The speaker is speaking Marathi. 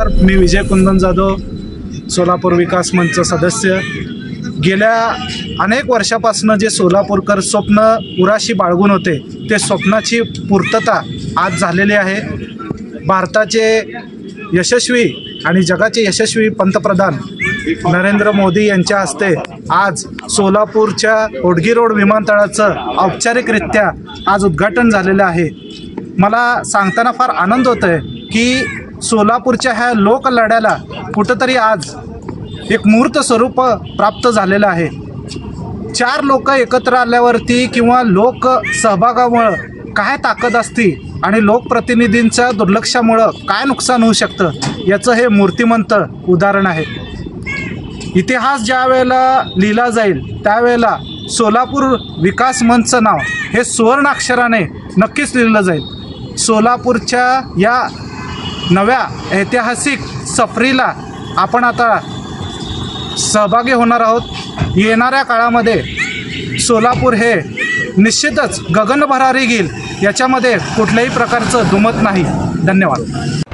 नमस्कार, मी विजय कुंदन जाधव, सोलापूर विकास मंच सदस्य। गेल्या अनेक वर्षापासून जे सोलापूरकर स्वप्न उराशी बाळगून होते ते स्वप्नाची पूर्तता आज झालेली आहे। भारताचे यशस्वी आणि जगाचे यशस्वी पंतप्रधान नरेंद्र मोदी यांच्या हस्ते आज सोलापूरच्या ओडगी रोड विमानतळाचं औपचारिकरित्या आज उद्घाटन झालेलं आहे। मला सांगताना फार आनंद होतोय की सोलापूरच्या ह्या लोकलढ्याला कुठंतरी आज एक मूर्त स्वरूप प्राप्त झालेलं आहे। चार लोक एकत्र आल्यावरती किंवा लोक सहभागामुळे काय ताकद असते आणि लोकप्रतिनिधींच्या दुर्लक्षामुळे काय नुकसान होऊ शकतं याचं हे मूर्तिमंत उदाहरण आहे। इतिहास ज्या वेळेला लिहिला जाईल त्यावेळेला सोलापूर विकास मंचचं नाव हे सुवर्णाक्षराने नक्कीच लिहिलं जाईल। सोलापूरच्या या नव्या ऐतिहासिक सफरीला आपण आता सहभागी होणार आहोत। येणाऱ्या काळामध्ये सोलापूर हे निश्चितच गगनभरारी घेईल, याच्यामध्ये कुठल्याही प्रकारचं दुमत नाही। धन्यवाद।